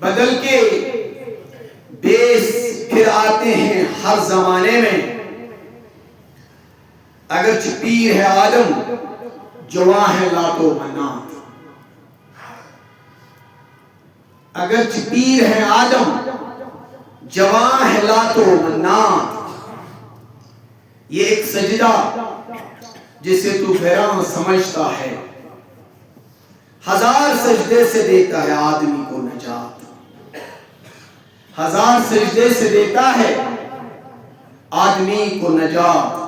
بدل کے بیس پھر آتے ہیں ہر زمانے میں. اگرچہ پیر ہے آدم جواں ہے لات و منات. اگرچہ پیر ہے آدم جواں ہے لات و منات. یہ ایک سجدہ جسے تو حیران سمجھتا ہے. ہزار سجدے سے دیتا ہے آدمی کو نجات. ہزار سجدے سے دیتا ہے آدمی کو نجات.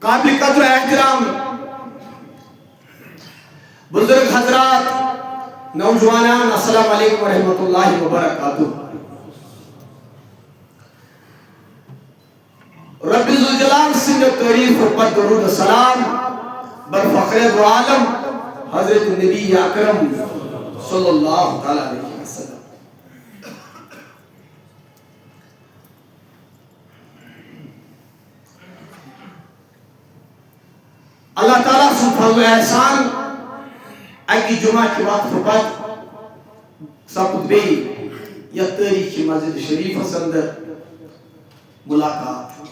قابل قدر احترام بزرگ حضرات، نوجوانان، السلام علیکم ورحمۃ اللہ وبرکاتہ. رب ذوالجلال سند تعریف و درود السلام بر فخر دو عالم حضرت نبی اکرم صلی اللہ تعالی علیہ وسلم. اللہ تعالیٰ سن فضل احسان اکی جمعہ کی وقت پت سپد بی یا تاریخی مسجد شریف اندر ملاقات.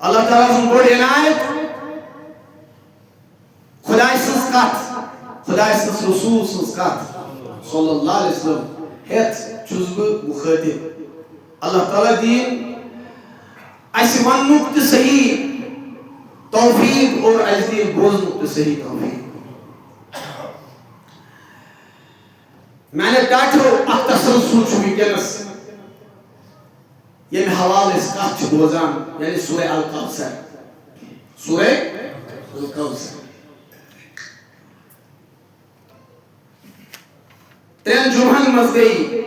اللہ تعالیٰ سن بڑی عنایت خدای سنس کت خدای سنس رسول سنس کت صلی اللہ علیہ وسلم ہیت چھس بہ مخاطب. اللہ تعالیٰ دین اس وننک تہ صحیح توفیق اور عزیز بوزنک تہ صحیح توفیق. میں نے ڈاٹو اخ تسلسل چھ ونکس یم حوالہ اس کت چھ بوزان، یعنی سورہ الکوثر. سورہ الکوثر ترین جمعن مز گئی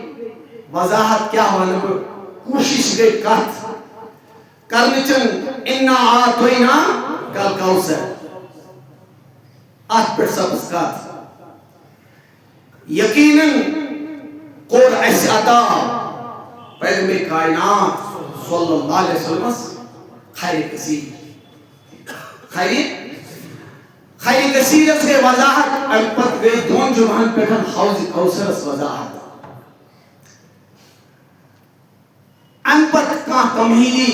وضاحت کیا ون بہ کوشش گئی کت کرنچن انا آتوینا کل کوثر ات پہ سبز کت. یقیناً قول اس عطا پیغمبر کائنات صلی اللہ علیہ وسلم خیر کثیر خیر کثیر اس کے وضاحت الپت گئی دون جمعن پہ حوض کوثر اس وضاحت. انپت کا تمہیدی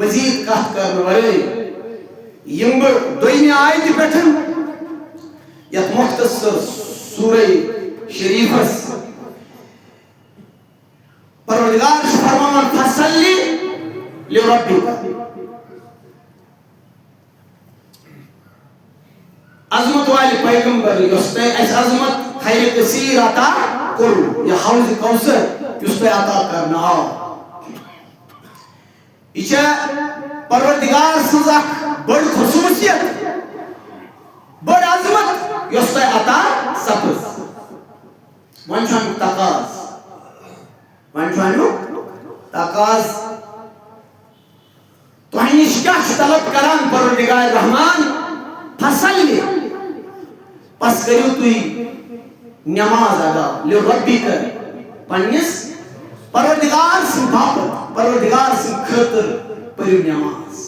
مزید کت کرنے والے یم دویمی آیت پٹھن یت مختصر سورہ شریفس پروردگار فرمان فصلی لربک. عظمت والی پیغمبر یس اس عظمت خیر کثیر عطا کرو یا حوض کوثر یس پہ عطا کرنا آو. یہ پروردگار سنز اخ بڑ خصوصیت بڑ عظمت یس تہ عطا سپز. ون چھن تقاض تقاض تہ نش کیا طلب کران پروردگار رحمان فصلی پس کرو تھی نماز ادا لربک پنس پروردگار سن باپت پروردگار سن خاطر پریو نماز.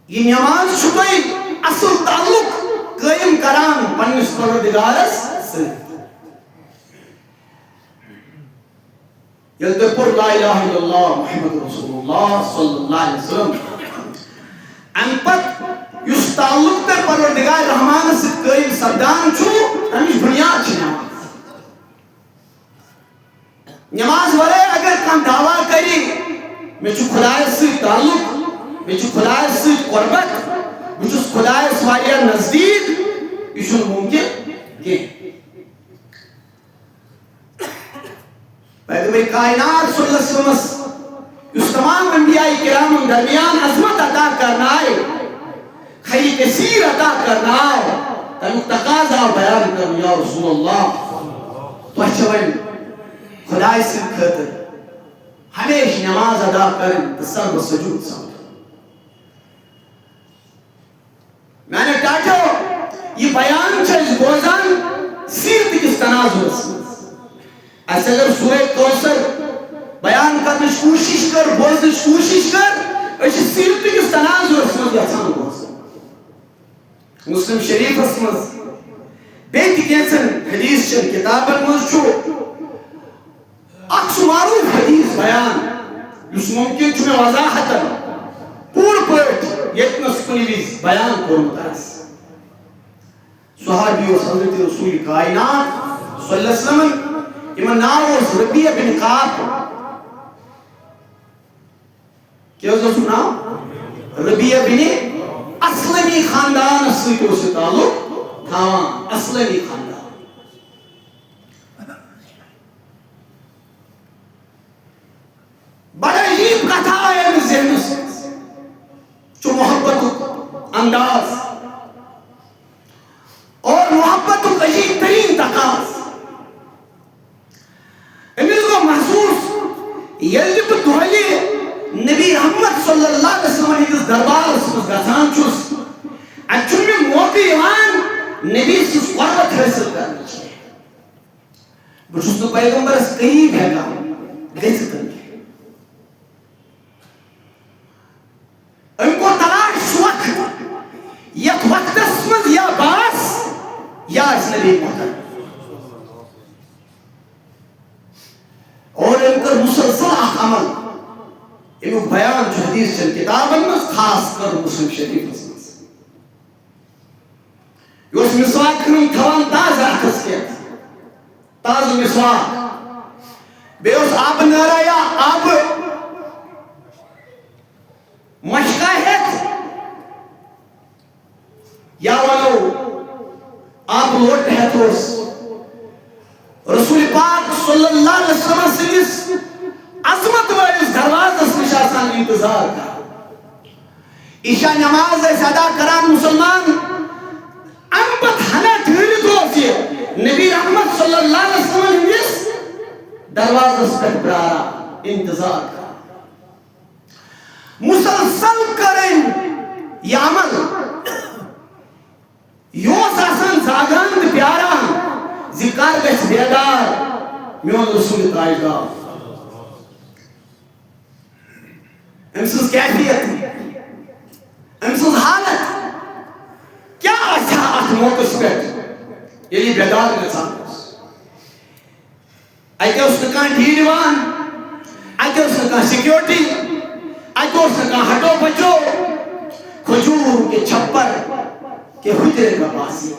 یہ نماز چھوئی اصل تعلق قائم کران پنس پروردگارس سن. یل پر لا الہ الا اللہ محمد رسول اللہ صلی اللہ علیہ وسلم ان پت یس تعلق تر پروردگار رحمان سے قائم سپدان چھو تمچ بنیاد چھ نماز. نماز ورے اگر کم دعویٰ کری میں چھو خدای سے تعلق میں چھو خدای سے قربت میں چھو خدای سے واقعہ نزدیک یہ چھو ممکن کہ پیغمبر کائنات صلی اللہ علیہ وسلم اس تمام انبیاء کرام درمیان عظمت عطا کرنا ہے خیر کثیر عطا کرنا ہے تنو تقاضا بیان کرو یا رسول اللہ تو اچھوائن خدای سے خاطر ہمیش نماز ادا کریں تو سر و سجود سمجھ. یہ بیان چھ بوزان سیرت کس تناظرس اس اگر سورہ کوثر بیان کرنے کوشش کر بوزنے کوشش کر اس سیرت کس تناظرس مز گژھان بوزن مسلم شریف مز بیت کینسن حدیث چن کتابن مز چھو اکس معروف حدیث بیان اس ممکن چھو میں وضاحتا پور پٹ یتنس کنی ویز بیان کورمت آس صحابی و حضرت رسول کائنات صلی اللہ علیہ وسلم امن ناو ربیہ بن قاب کیا اس نام ربیہ بن اسلمی خاندان سے تعلق تھا اسلمی خاندان بڑا عجیب کتھا ہے ذہن سے جو محبت انداز اور محبت عجیب ترین تقاض امید کو محسوس یلب دہلی نبی محمد صلی اللہ علیہ وسلم ہندس دربار اس گژھان چھس اچھن میں موقع ایمان نبی سے قربت حاصل کرنا چاہیے بچھس تو پیغمبر اس قریب ہے گا گیس کرنے ان کو تلاش وقت یک وقت اسمد یا باس یا اس نبی محترم اور ان کا مسلسل عمل انو بیان جو حدیث چل کتابن میں خاص کر مسلم شریف میں اس مسواک کرن تھوان تازہ اخذ کیا تازہ مسواک بے اس آب نارا یا آب مشکا ہے یا ولو آپ لوٹ ہے تو رسول پاک صلی اللہ علیہ وسلم سے اس عظمت و اس دروازہ اس نشاسان انتظار کا عشاء نماز ادا کران مسلمان انبت ہنا دھیلی تو اسی نبی رحمت صلی اللہ علیہ وسلم اس دروازہ اس پر برارا انتظار کا مسلسل کریں یہ عمل یوس آسان زاگان پیارا ذکر گش بیدار میون رسول تاجدار امسوس کیفیت امسوس حالت کیا اچھا آت موقع پہ یہ بیدار گژھان ایتے اس نے کہاں ڈھیلوان ایتے اس نے کہاں سیکیورٹی ایتے اس نے کہاں ہٹو بچو کھجور کے چھپر کے حجرے کا باسی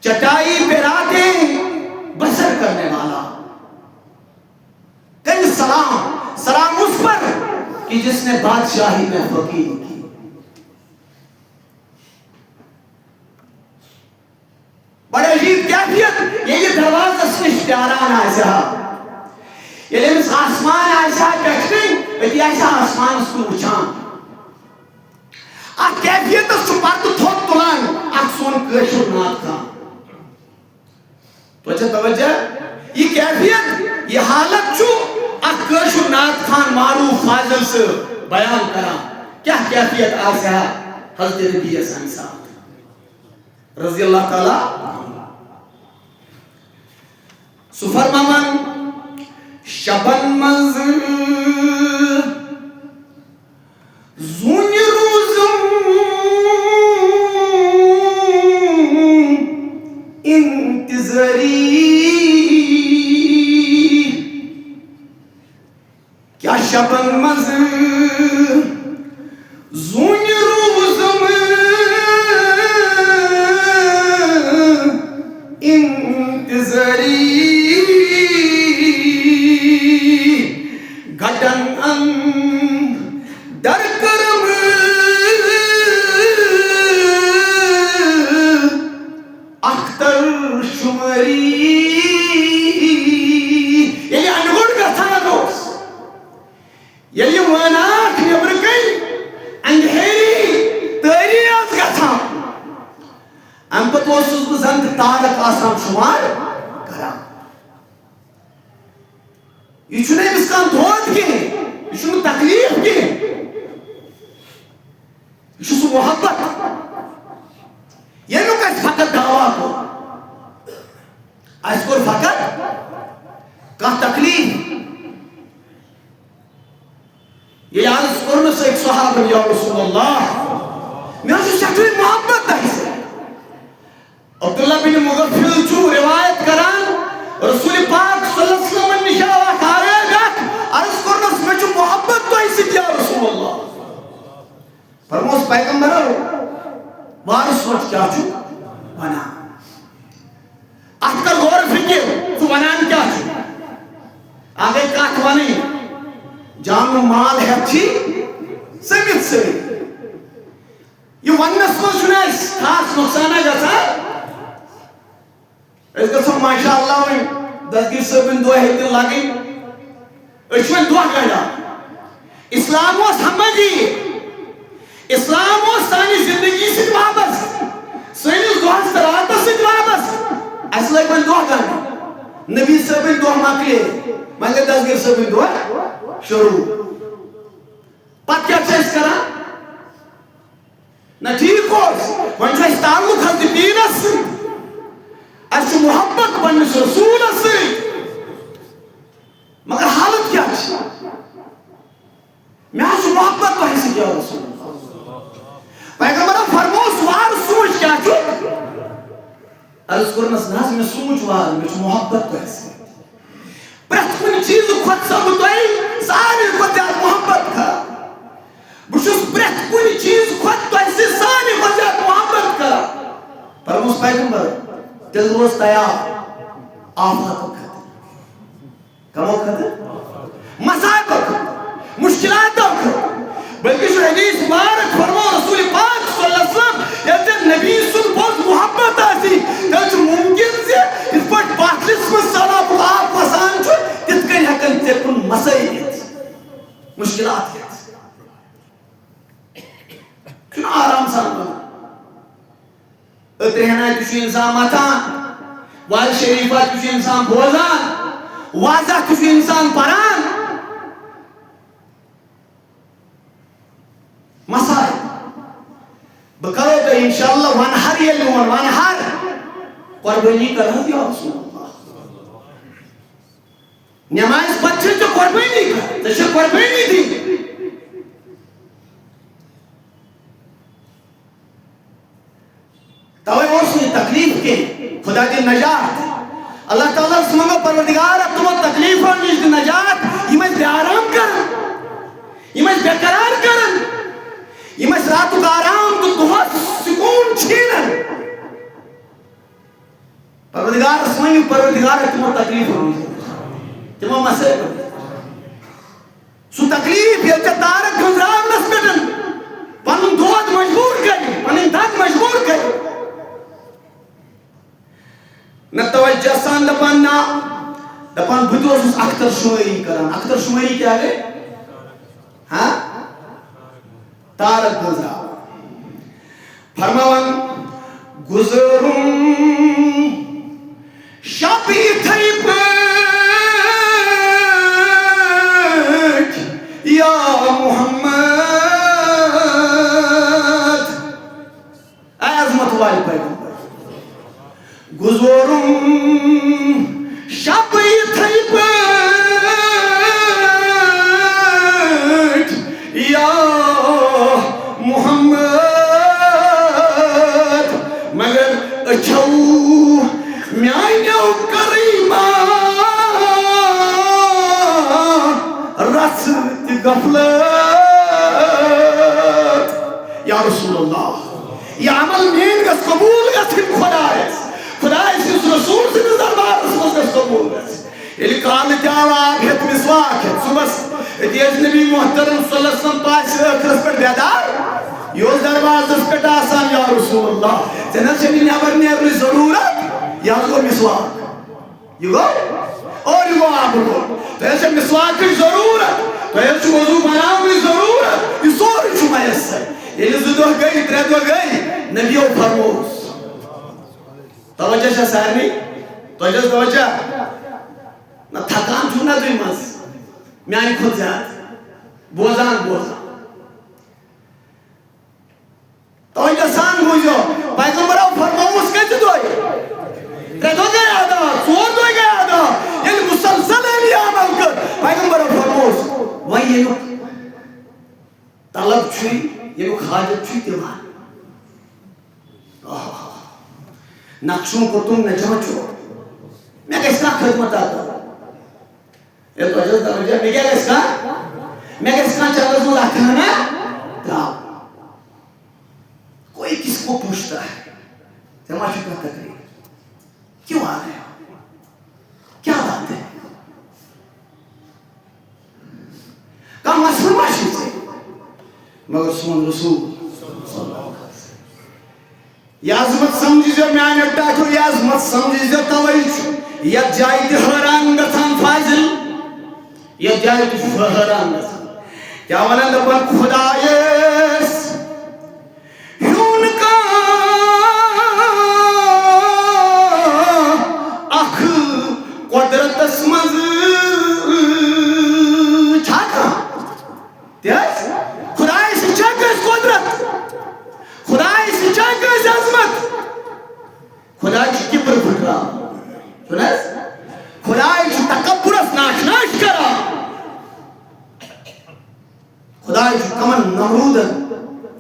چٹائی پہ راتیں بسر کرنے والا کئی سلام اس پر کہ جس نے بادشاہی میں فقیر کی بڑے عجیب کیفیت یہ دروازہ سے اشتیاران آئیسا یہ لیمس آسمان آئیسا پیٹھنگ ایتی آئیسا آسمان اس کو اچھان آپ کیفیت اس کو پارتو تھوک تلان آپ سون کرشور نات کا تو اچھا توجہ یہ کیفیت یہ حالت چھو آپ کرشور نات خان معروف فاضل سے بیان کرا کیا کیفیت آئیسا حضرت نبی اسانی صاحب رضی اللہ تعالی سفر ممن شبن منز زون روزم انتظاری کیا شبن منز زون روزم انتظاری گھٹن در کرم اختر شمری یعنی انگوڑ کا تھا دوست یعنی واناک نبر کئی انگھیری تاریاز کا تھا ام پتو سوز بزند تارک آسام شمار کرا یہ چھنے اس کا دھوت کے یہ چھنے تکلیف کے یہ چھنے محبت کرن یا رسول اللہ میں سٹھوی محبت دہی عبداللہ بن مغفل چھو روایت کران رسول پاک صلی اللہ علیہ وسلم نشاوہ کھارے گا عرض کرنس میں چھو محبت تو ایسی یا رسول اللہ فرموس پیغمبر وارس وقت کیا چھو بنا اکتر غور فکر تو بنان کیا چھو آگے کات بنی جان و مال ہے تھی سمیت سے یہ ونس کو سنائس خاص نقصانہ جیسا اس کا سب ماشاءاللہ ہوئی دستگیر صاحبین دعا ہے دل لگی اشوین دعا کرنا اسلام و سمجھی اسلام و سانی زندگی سے واپس سانی دعا سراتہ سے واپس اس لئے میں دعا کرنا نبی صاحبین دعا مکلے میں کہ دستگیر صاحبین دعا شروع پت کیا چیز کرا نہ ٹھیک ہو ونچہ اس تعلق حضرت دین سے اس محبت بنس رسول سے مگر حالت کیا ہے میں اس محبت بنس کیا رسول پیغمبر فرموس وار سوچ کیا چھو عرض کرنس ناز میں سوچ وار میں محبت بنس پرت کنی چیز خود سب توئی سارے کو دیار محبت کا بشوس پرت کنی چیز خود توئی سے سارے کو دیار محبت کا فرموس پیغمبر دل روز تیار آفات کو کھتے کمو کھتے مسائب کو کھتے مشکلات کو کھتے بلکہ جو حدیث مبارک فرمو رسول پاک صلی اللہ علیہ وسلم یا نبی سن بہت محبت آسی جو ممکن سے اس پر باطلس میں صلاح آپ پسان چھو ات کن حکن تے کن مسائل مشکلات ہے کیوں آرام سان بنا اترہنا کسی انسان ماتان وال شریفات کسی انسان بوزان واضح کسی انسان پران مسائل بکرو تو انشاءاللہ وانہر یہ لون وانہر قربانی کر رہا یا رسول اللہ نمائز بچے جو قربانی کر تشہ قربانی دی توے اور سنی تکلیف کے خدا کی نجات اللہ تعالیٰ سمجھو پروردگار اب تمہیں تکلیف اور نیش دی نجات یہ میں آرام کرن یہ میں بیقرار کرن یہ میں راتو کا آرام تو بہت سکون چھینن پروردگار سمجھو پروردگار اب تمہیں تکلیف اور نیش تمہیں مسئلہ کر سو تکلیف یہ تارک گزرام نسبتن پنن دود مجبور کری پنن داد مجبور کری نہ توجہ سان دپان نا دپان بھتوس اس اختر شماری کران اختر شماری کیا ہے ہاں تارک گزرا فرماوان گزروں شبی تھئی پیٹ یا محمد اے عظمت والی پیغمبر گزوروں شب تھئی پیٹ یا محمد مگر اچھو میانیو کریمہ رس غفلت یا رسول اللہ یہ عمل مین گس قبول گس خدا ہے خدا اس رسول سے نظر بار رسول سے قبول ہے یہ کام جاوا آپ مسواک ہے صبح دیز نبی محترم صلی اللہ علیہ وسلم پاس اخرس پر بیدار یہ درواز اس پر آسان یا رسول اللہ جنہ چلی نیبر نیبر ضرورت یا کو مسواک یہ گو اور یہ گو آپ کو تو ایسے مسواک کی ضرورت تو ایسے وضو بناؤ کی ضرورت یہ سوری چھو میسر یہ لزدو گئی تردو گئی نبیو فرموز توجہ شاہ سارنی توجہ نہ تھکان چھونا دوئی مز میانی خود زیاد بوزان توجہ سان بوزو پیغمبر او فرموز کچھ دوئی تردو گئی آدھا سور دوئی گئی آدھا یعنی مسلسل ہے نہیں عمل کر پیغمبر او فرموز وہی ہے طلب رب چھوئی یہ حاجت چھوئی دیوان نقشوں کو تم نہ جانچو میں کس کا خدمت آتا یہ تو عجز درجہ میں کیا کس کا میں کس کا چلز میں رکھنا داؤ کوئی کس کو پوچھتا ہے تماشا کا تقریر کیوں آ رہے ہو کیا بات ہے کام مسئلہ ماشی سے مگر سون رسول صلی اللہ علیہ وسلم یہ عظمت سمجھی جو میں آنے ٹاکو یہ عظمت سمجھی جو توجہ یہ جائی تی حیران گتھان فاضل یہ جائی تی حیران گتھان کیا ونن دپن خدایس یون کا اخ قدرت اسمز چھاکا تیس خدایس چھاکس قدرت خدایس چھاکس عظمت خدایس کبر پھٹرا سنس خدایس تکبرس ناش ناش کرا خدایس کمن نمرودن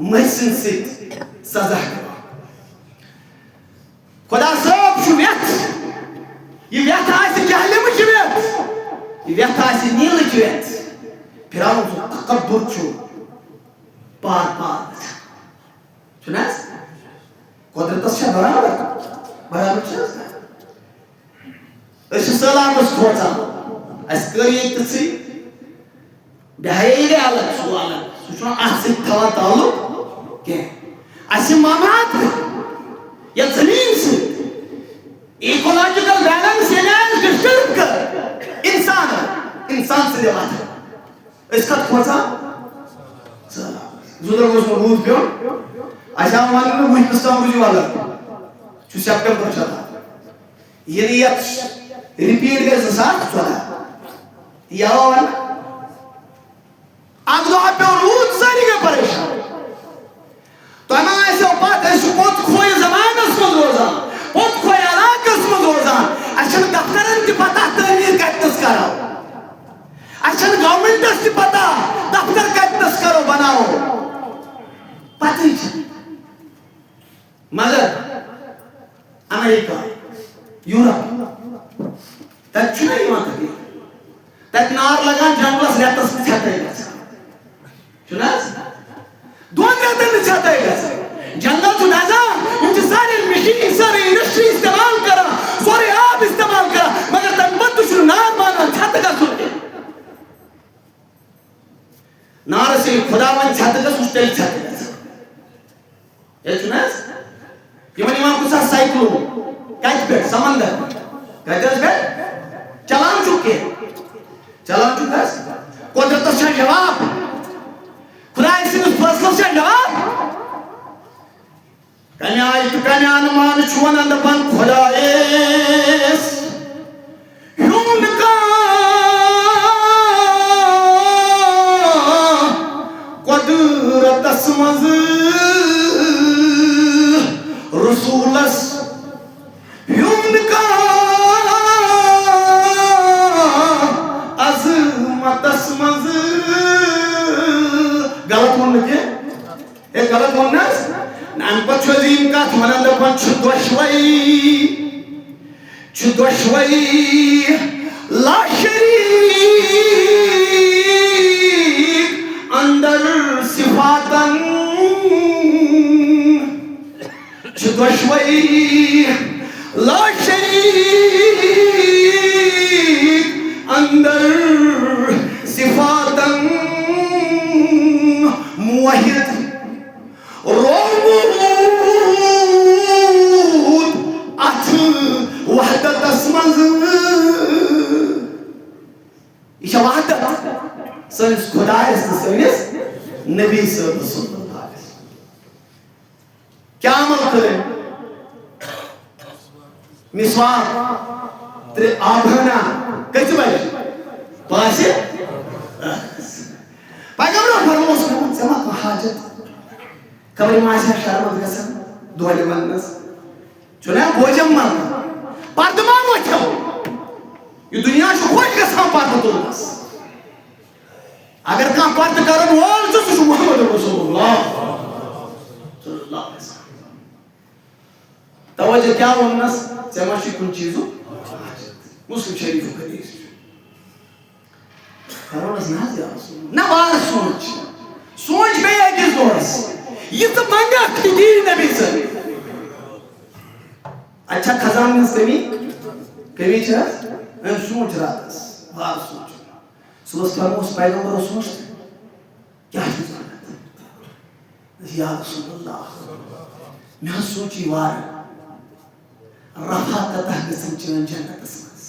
محسن سیت سزا کرا خدا صاحب شو ویت یہ ویت آسی جہلم چھ ویت یہ ویت آسی نیل چھ ویت پھراؤن سو تکبر چھو پار پار سنس قدرتس چھا برابر چھا اس سلامس کھوچا اس کری تسی بہائی گئے الگ سو الگ سو احسی تھوا تعلق کہ اسی مامات یا زمین سے ایکولوجیکل بیلنس یہ ڈسٹرب کر انسان سے دیوات ہے اس کا کھوچا زودر گوش مرود پیو اچھا ہمارے میں وہی پستان رجوع والا چو سپٹمبر چلا یہ نیت ریپیٹ گئے ساتھ چلا یہ آوان آگ دو آپ پہ رود ساری گئے پریشان تو ہمیں ایسے اوپات ایسے پوت کھوئی زمان اس میں دوزان پوت کھوئی علاق اس میں دوزان اچھن دفترن کی پتہ تعمیر کتنس کرو اچھن گورنمنٹ اس کی پتہ دفتر کتنس کرو بناو پتہ ہی چھن مگر امریکہ یورپ تک چھنا ہی وہاں تک تک نار لگا جنگلس ریتس میں چھتا ہے گا چھنا دون ریتن میں چھتا ہے گا جنگل تو نازا انچہ سارے مشین سارے انڈسٹری استعمال کرا سارے آب استعمال کرا مگر تک بد چھو نار مانا چھتا گا سن کے نار سے خدا من چھتا گا سوچتے ہی چھتا گا یہ چھنا یہ منی وہاں کسا سائیکلو کچھ بیٹ سمندر کچھ بیٹ چلان چکے چلان چکے قدرت سے جواب خدا اسی نے فیصلہ سے جواب کنیائی تو کنیان مان چھوان اندپن خدا اس یون کا قدرت اسمز رسولس یون کا عظمت اسمز غلط ہونے کے ایک غلط ہونے نان پر چھوزیم کا تھوانا دفن چھدوشوئی لا شریک اندر صفاتن چھدوشوئی لا شریک اندر صفاتن موحد رومود ات وحدت اسمز یہ وحدت سنس خدایس سنس نبی صلی اللہ علیہ وسلم کیا عمل کریں مسواک ترے آبھانا کچھ بھائی پاسے پیغمبر فرموس کو زما کو حاجت کبھی ماشا شرمت گسن دوڑے ونس چنا بوجم مان پردمان وچھو یہ دنیا شو خوش گسان پردتونس اگر کان پرد کرن وول سہ محمد رسول اللہ صلی اللہ علیہ وسلم. توجہ کیا ونس ژے ما چھ کن چیزو مسلم شریف حدیث کرونس نہ یا رسول نہ بار سوچ بے اکس دورس یہ تو منگا دی نبی صلی اچھا خزان میں کمی چھ سوچ راتس بار سوچ صبح فرموس پیغمبر سوچ کیا جانت یا رسول اللہ میں سوچی وار رفاقت گژھن چون جنتس مز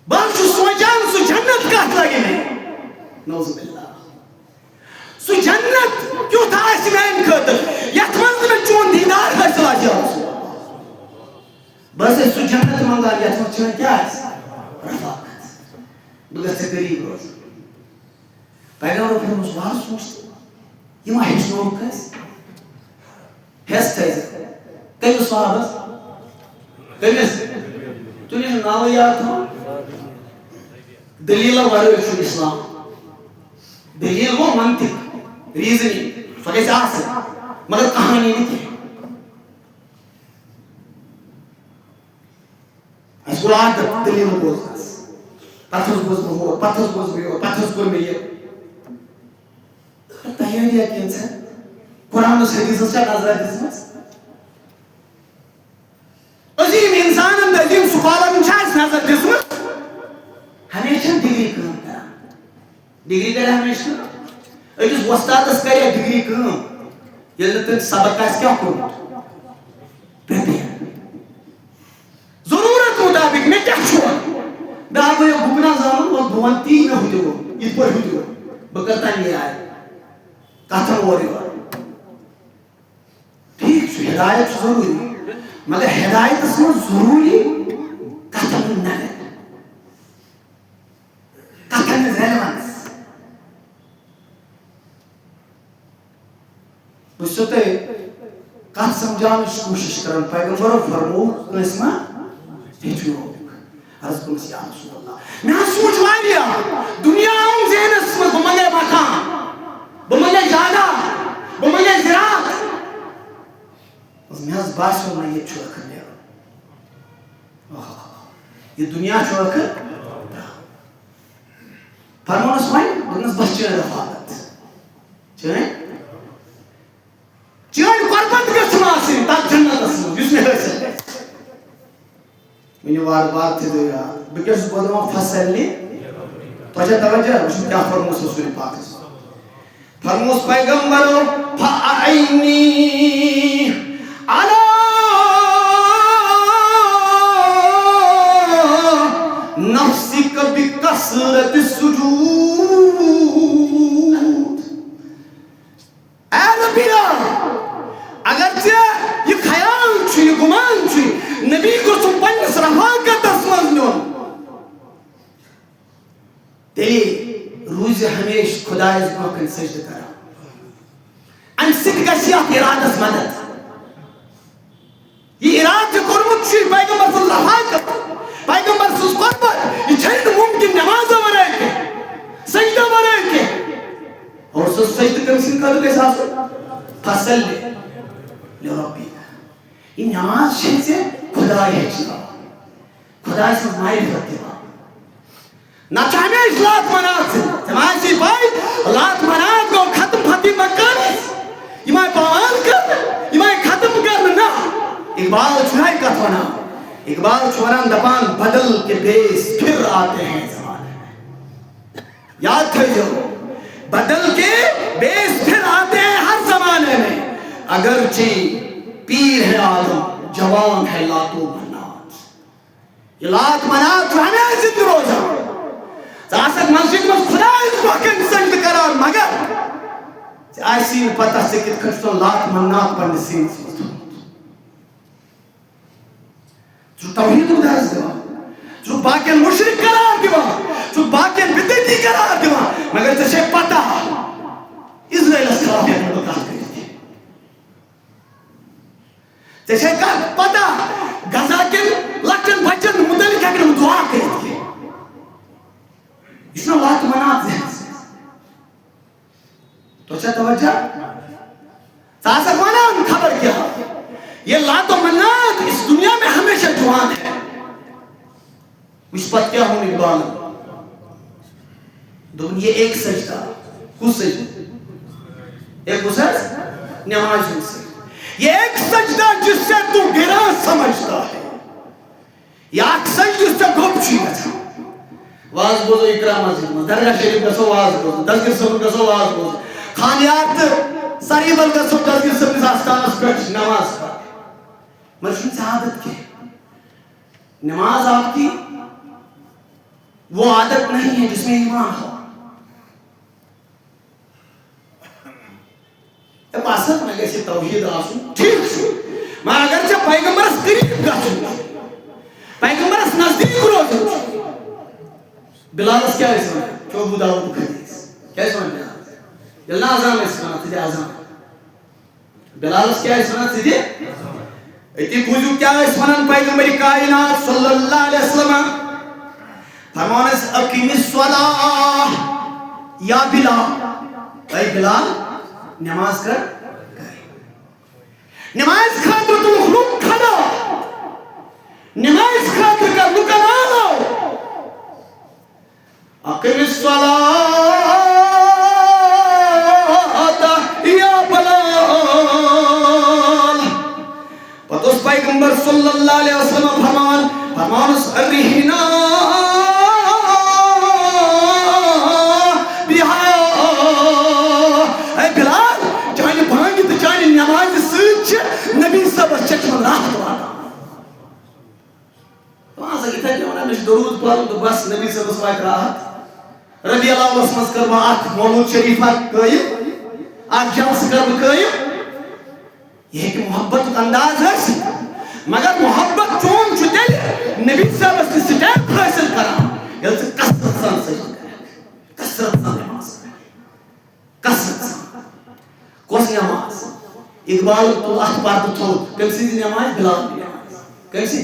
بہٕ چھُس سونچان سُہ جنت کتھ لگہِ مےٚ نعوذ باللہ سُہ جنت کیُتھ آسہِ میانہِ خٲطرٕ یتھ منٛز نہٕ مےٚ چون دیدار حٲصِل آسہِ یا رسول اللہ بہٕ ٲسٕس سُہ جنت منٛگان یتھ منٛز چون کیٛاہ آسہِ رفاقت بہٕ گژھٕ ژےٚ قریٖب روزُن پیغمبر فرموس وار سوچ یہِ ما ہیٚچھنووُکھ أسۍ ہیٚس تھٲیزِ کٔمِس صحابس کٔمِس تُہۍ ٲسِو ناوٕے یاد تھاوان دلیٖلو ورٲے چھُنہٕ اسلام دلیٖل گوٚو منطق ریٖزنِنٛگ سۄ گژھِ آسٕنۍ مگر کہانی نہٕ کینٛہہ اَسہِ گوٚو عادت دلیٖل بوزنس پتہٕ حظ بوز بہٕ ہور پتہٕ حظ بوز بہٕ یور پتہٕ حظ کوٚر مےٚ یہِ تیٲریا کینٛژھا قرآنس حدیثس چھا نظرا دِژمٕژ عظیٖم اِنسانن عظیٖم سکالرن چھا اَسہِ نظر دِژمٕژ ہمیشہ ڈگری کٲم کران ڈگری کرِ ہمیشہ أکِس وۄستادس کرِ ڈگری کٲم ییٚلہِ نہٕ تٔمۍ سبق آسہِ کیٛاہ کوٚرمُت پرٛٮ۪پِیر ضروٗرت مُطابق مےٚ کیٛاہ چھُ مےٚ آو بہٕ بُکنا زانُن بہٕ وَنہٕ تی مےٚ ہُہ تہِ گوٚو یِتھ پٲٹھۍ ہُہ تہِ گوٚو بہٕ کَرٕ تَمی آیہِ کتھن اورٕ یورٕ ٹھیٖک چھُ ہدایت چھُ ضروٗری مگر ہدایتس منٛز ضروٗری کتھن ہُنٛد نظر کتھن ہٕنٛز ریلوَنس بہٕ چھُسو تۄہہِ کتھ سمجھاونٕچ کوٗشِش کران پیغمبرو فرموو کٲنٛسہِ ما ہیٚچھنووُکھ عرض کوٚرمَس یا رسول اللہ مےٚ حظ سوٗنٛچ واریاہ دُنیا آوُم ذہنس منٛز بہٕ منگے مکان بہٕ منگے جاداد بہٕ منگے زِراعت مےٚ حظ باسیو نہ ییٚتہِ چھُ ٲخٕر نیرُن یہِ دُنیا چھُ ٲخٕر فرمونس وۄنۍ دوٚپنس بس چٲنۍ رفاقت چٲنۍ قربت گژھُن آسٕنۍ تتھ جنتس منٛز یُس مےٚ حٲصِل گژھِ ؤنِو وارٕ وارٕ تھٲیزیو یاد بہٕ کیٛاہ چھُس بوزناوان فصلی تۄہہِ چھا توجہ وٕچھُن کیٛاہ فرموس رسول پاکس فرموس پیغمبرو فأعِنِّی علی نفسک بکثرت السجود اے ربیہ اگر ژےٚ یہِ خیال چھُ یہِ گُمان چھُ نبی گوٚژھُم پننِس رفاقتس منٛز نیُن تیٚلہِ روٗزِ ہمیشہِ خۄدایس برونٛہہ کَنہِ سجدٕ کران امہِ سۭتۍ گژھِ یتھ ارادس مدد یہِ ارادٕ چھُ کوٚرمُت چھُ پیغمبر سٕنٛز رفاقت پیغمبر سٕنٛز قربت یہِ چھنہٕ نہٕ مُمکِن نٮ۪مازو ورٲے کینٛہہ سجدو ورٲے کینٛہہ اور سُہ سجدٕ کٔمۍ سٕنٛدِ خٲطرٕ گژھِ آسُن فصلی لربک یہِ نٮ۪ماز چھے ژےٚ خۄداے ہیٚچھناوان خۄداے سٕنٛز معرفت دِوان نتہٕ چھُ ہمیشہِ لات منات سۭتۍ ژےٚ ما آسی پاے لات منات گوٚو ختم فتح مکانس یِم آے پاوان کرنہٕ یِم آے ختم کرنہٕ نہ اقبال چھُ نہ کتھ ونان اقبال چھُ ونان دپان بدل کے بیس پھر آتے ہیں زمانے میں یاد تھٲیزیو بدل کے بیس پھر آتے ہیں ہر زمانے میں اگرچہ پیر ہے آدم جوان ہے لات و منات یہ لات منات چھُ ہمیشہِ زندٕ روزان ژٕ آسکھ مسجد منٛز خۄدایس برونٛہہ کَنہِ سجدٕ کران مگر ژےٚ آسی نہٕ پتہ ژےٚ کِتھ کٔنۍ چھُ لات منات پننِس سیٖنس منٛز تھوٚمُت ژٕ چھُکھ توحیٖدُک درس دِوان ژٕ چھُکھ باقین مُشرک قرار دِوان ژٕ چھُکھ باقین بدعتی قرار دِوان مگر ژےٚ چھے پتہ اسرائیلس خلاف ہیٚکہٕ نہٕ بہٕ کتھ کٔرِتھ کینٛہہ ژےٚ چھے پتہ غزہ کٮ۪ن لۄکٹٮ۪ن بچن متعلق ہیٚکہٕ نہٕ بہٕ دعا کٔرِتھ کینٛہہ توجہ ساسا کوانا خبر کیا یہ لات و منات اس دنیا میں ہمیشہ جوان ہے اس پر کیا ہونے اقبال دون یہ ایک سجدہ کس سجدہ ایک سجدہ نماز سے یہ ایک سجدہ جس سے تو گرا سمجھتا ہے یا ایک سجدہ جس سے گھپ چھینا تھا واز بوزو اکرام عزیز درگاہ شریف کا سو واز بوزو دسگیر صبر کا سو واز بوزو خانیات سریبل کا سو دسگیر صبر آستانس پر نماز پر مرشد سے عادت کی نماز آپ کی وہ عادت نہیں ہے جس میں ایمان ہو اب آسد میں کیسے توحید آسوں ٹھیک شو میں اگرچہ پیغمبرس قریب گا پیغمبرس نزدیک روز بلالس کیا ہے سمجھا چوبو داود حدیث کیا ہے سمجھا جلنا آزام ہے سمجھا تجھے آزام بلالس کیا ہے سمجھا تجھے اتی پوزو کیا ہے سمجھا پیغمبری کائنات صلی اللہ علیہ وسلم فرمانس اقیم الصلاة یا بلال اے بلال نماز کر نماز خاطر تو مخلوق کھڑا نماز خاطر کا لکن آلو اقیم الصلاة یا بلال پتوس پیغمبر صلی اللہ علیہ وسلم فرمانس ارہینا نبی صبر چچمن راحت والا وہاں سے کہتا ہے کہ انہوں نے درود پڑھوں تو بس نبی صبر سوائک راحت رضی اللہ عنہ اسمس کروا آٹھ مولود شریفہ قائم آٹھ جلس کرو قائم یہ کہ محبت انداز ہے مگر محبت چون چھو دل نبی صبر سے سٹیپ حاصل کرا یہ سے کسرت سان سجن کرے کسرت سان نماز کسرت سان کوس نماز اقبال تو اخ پارت تھو کم سی نماز بلال نماز کم سی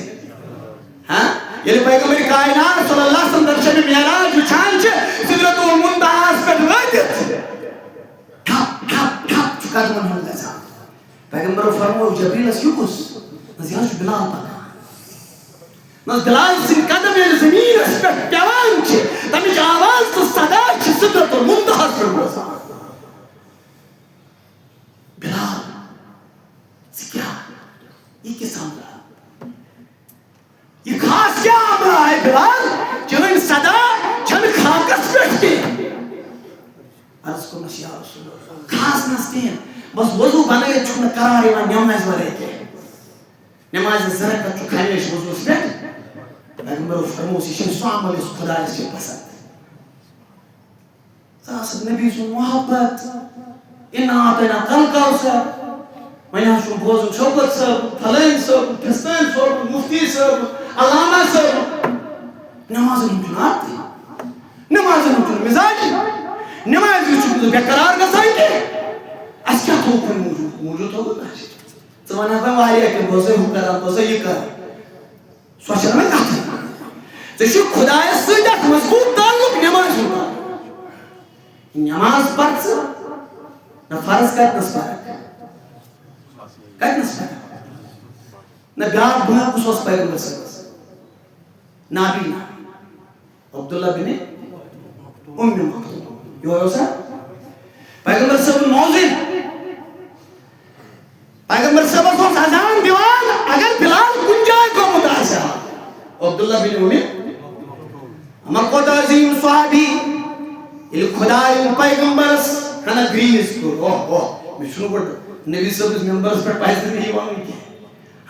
ہاں یہ پیغمبر کائنات صلی اللہ علیہ وسلم درشن معراج وچھان چھ سدرۃ المنتہا پر وادت ٹھپ ٹھپ ٹھپ چکا من ہو گیا پیغمبر فرمو جبریل اس یوکس نزیاش بلال پاک نز بلال سن قدم یہ زمین اس پر پیوان چھ تمیج آواز تو صدا چھ سدرۃ المنتہا پر وزا بلال کیا یہ کس عملہ یہ خاص کیا عملہ ہے بلال جنہوں صدا چھن خاکس بیٹھتے عرض کو نشیہ رسول اللہ خاص نستین بس وضو بنائے چھن قرار ایمان نماز ورے کے نماز زرکت چھو کھائیش وضو اس بیٹ پیغمبر فرموسی شن سو عمل اس خدا اس سے پسند ساسد نبی سن محبت انہا آتینا قلقہ اسا میں یہاں شروع بوزن شوکت صاحب فلین صاحب پستان صاحب مفتی صاحب علامہ صاحب نماز نمکن آتی نماز نمکن مزاجی نماز نمکن بیقرار کا سائن کے اس کیا تو کوئی موجود ہوگا زمانہ پر واری ہے کہ بوزے ہو کرا بوزے یہ کرا سوچنا میں کہتا جیسے خدا سیدھا مضبوط تعلق نماز ہوگا نماز پڑھ سے نہ فرض کا نسبت کائن نسبت نہ بیار بنا کس وقت پیغمبر سے نابینا عبداللہ بن مکتوم یہ ہوئے سا پیغمبر صاحب موزن پیغمبر صاحب کو خزان دیوان اگر بلال کنجائے کو متاثر عبداللہ بن ہمیں قد عظیم صحابی یہ خدای پیغمبر کھانا گریز کو میں شروع پڑھتا نبی صاحب اس ممبرز پر پائز نہیں ہوا میں کیا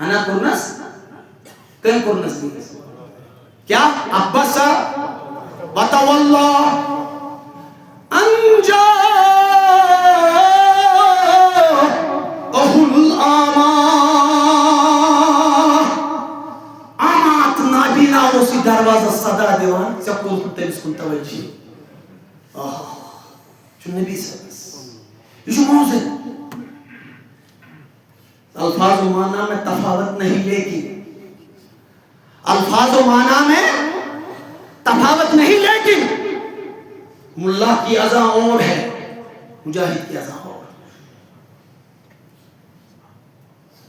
ہنا کرنس کن کرنس دیگز کیا عباسا وطواللہ انجا اہل الآمہ آمات نابینا اسی دروازہ صدا دیوان سکول کتے بس کن توجہ چون نبی صاحب یہ جو موزن الفاظ و معنی میں تفاوت نہیں لیکن الفاظ و معنی میں تفاوت نہیں لیکن ملا کی ازاں اور ہے مجاہد کی اذان ہو.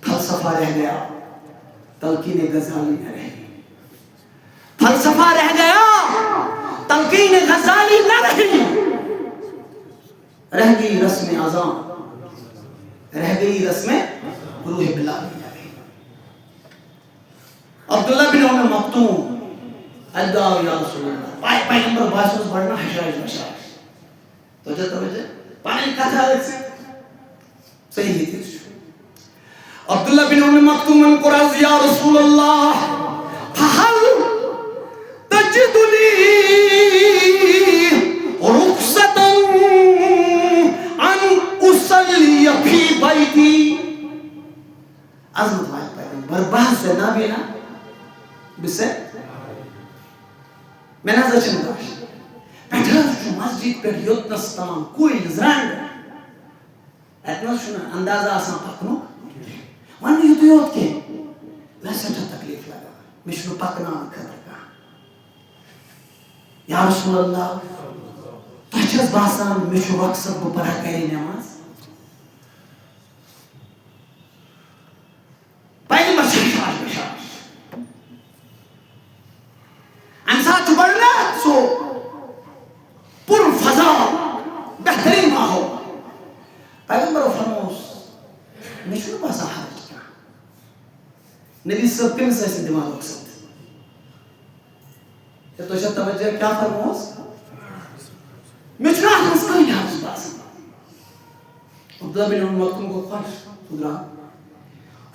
فلسفہ رہ گیا, تلقین غزالی نہ رہی. فلسفہ رہ گیا, تلقین غزالی نہ رہی. رہ گئی رسم اذان, رہ گئی رسم روح بلال. عبداللہ بن ام مکتوم ادعا یا رسول اللہ پیغمبر باسوس بڑھنا حشائش مشائش توجہ پانی کتھا سے صحیح تھی. عبداللہ بن ام مکتوم قرض یا رسول اللہ فهل تجد لي رخصة ان اصلي في بيتي. عظمت والے پیغمبر بحث سے نہ بھی نا بس میں نظر چنداش پیٹھا چھو مسجد پر یوتنس تمام کوئی زرانگ اتنا چھو اندازہ آسان پکنو ون یوت یوت کے ویسا جو تکلیف لگا مشنو پکنا کر لگا. یا رسول اللہ تجھز باسان مشو وقصد کو پڑھا کری نماز. پیغمبر شاشاش بشاش انسان بڑھنا سو پر فضا بہترین ماحول. پیغمبر فرموس مشنو باسا حرج کیا نبی صاحب کم سے ایسے دماغ وقصد تو شاید توجہ کیا فرموس مشنو احمد کوئی حرج باسا. عبداللہ بن ام مکتوم کو خوش خدرا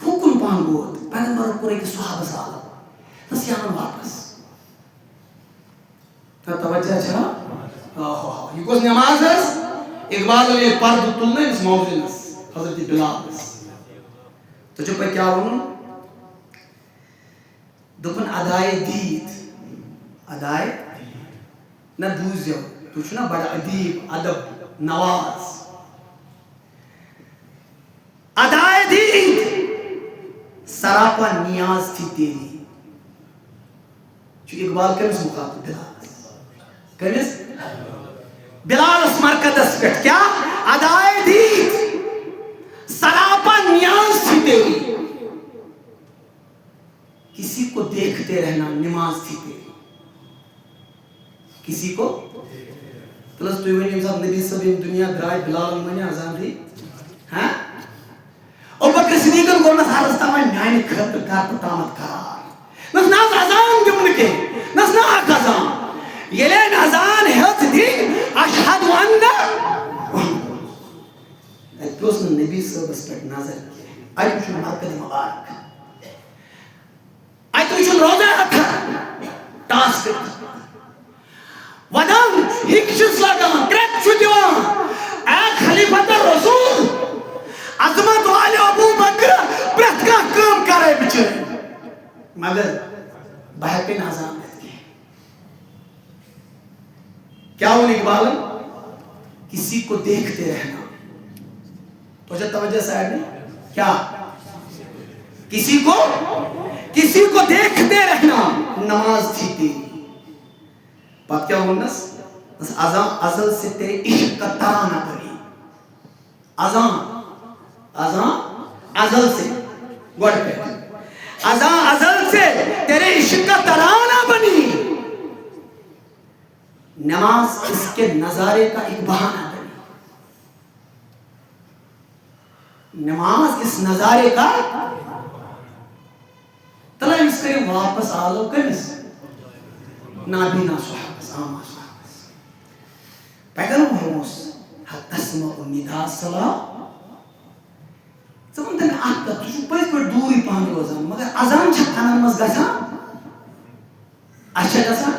حکم پان گود پیغمبر کو ایک صحابہ سالا تسیان واپس تا توجہ چھا یہ کس نماز ہے اقبال علیہ پرد تلنے اس موضوع حضرت بلال تو جو پہ کیا ہوں دکن ادائے دید ادائے نہ دوزیو تو چھنا بڑا ادیب ادب نواز ادائے دید سراپا نیاز تھی تیری. چونکہ اقبال کمیس مخاطب بلال کمیس بلال اس مرکز پہ کیا ادائے دید سراپا نیاز تھی تیری. کسی کو دیکھتے رہنا نماز تھی تیری. کسی کو پلس تو یہ صاحب نبی صاحب دنیا درائے بلال منی آزان دی ہاں اور بکر صدیقن کو نس حرستا میں میانی خط کار پتامت قرار نس ناز ازان جمن کے نس نا آک ازان یہ لین ازان حت دی اشہد واننا ایتوس نبی صاحب اس پر نظر کیا ایتوشن مرکز مبارک ایتوشن روزہ رکھا ٹاسک ودان ہکشس لگان کریک چھو دیوان اے خلیفت الرسول عظمت والے ابو بکر پرت کا کام کرے بچے مگر بہتے نازام دیتے ہیں. کیا ہوں اقبال کسی کو دیکھتے رہنا تو جب توجہ صاحب نے کیا کسی کو دیکھتے رہنا نماز تھی تیری. بات کیا ہوں نس ازل سے تیرے عشق کا ترانہ بنی. ازل سے گوڑ پہ ازل سے تیرے عشق کا ترانہ بنی. نماز اس کے نظارے کا ایک بہانہ بنی. نماز اس نظارے کا تلا اس کے واپس آلو کنس نابینا صحابس آما صحابس پیغمبر فرموس حد تسمع النداء صلاح زمان تمہیں آتا تو پہلے پر دوری پان روزان مگر ازان چھا کھانا مز گسا اچھا گسا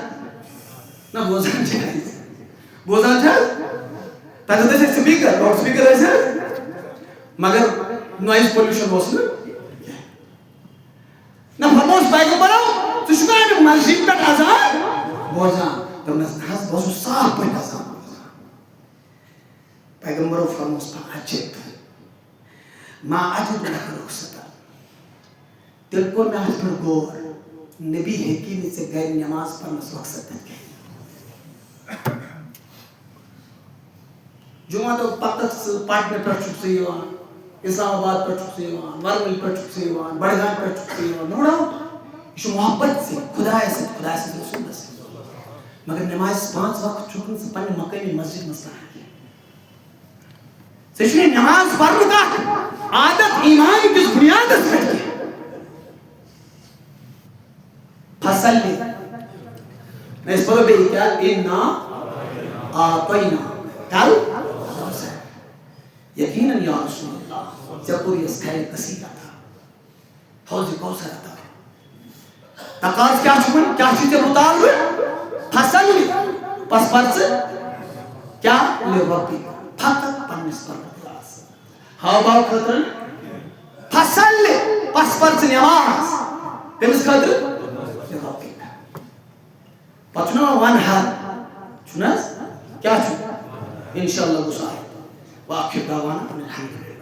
نا بوزان چھا بوزان چھا تاکہ دیسے سپیکر لوڈ سپیکر ایسے مگر نوائز پولیوشن ہوس نا فرموس پیغمبر تو شکر ہے مسجد پر ازان بوزان تو نزدہاز بوزو صاحب پر ازان پیغمبر فرموس پر عجب ما عجب لك رخصتا دل کو میں آج پر گور نبی حکیم سے غیر نماز پر نس رخصت کہی جمعہ تو پتہ پٹنہ پہ اسلام آباد پہ ورمل پہ بڑگام پہ نوڑا یہ محبت سے خدا سے رسول سے مگر نماز 5 وقت چھوڑن سے پنہ مقامی مسجد میں ژے نماز پڑھن کا عادت ایمان کس بنیاد پہ فصلی میں اس پر بھی کیا انا آتینا کل یقیناً یا رسول اللہ ذکر اس خیر کثیر تھا حوض کوثر تھا تقاض کیا چھن کیا چیز مطابق فصلی پس پرس کیا لربی فقط پنس پر ہاؤ باؤ خطر فصلی پس پرس نماز تمس خطر پتنا ون ہر چھنس کیا چھن انشاءاللہ گسائے واخر دعوانا الحمدللہ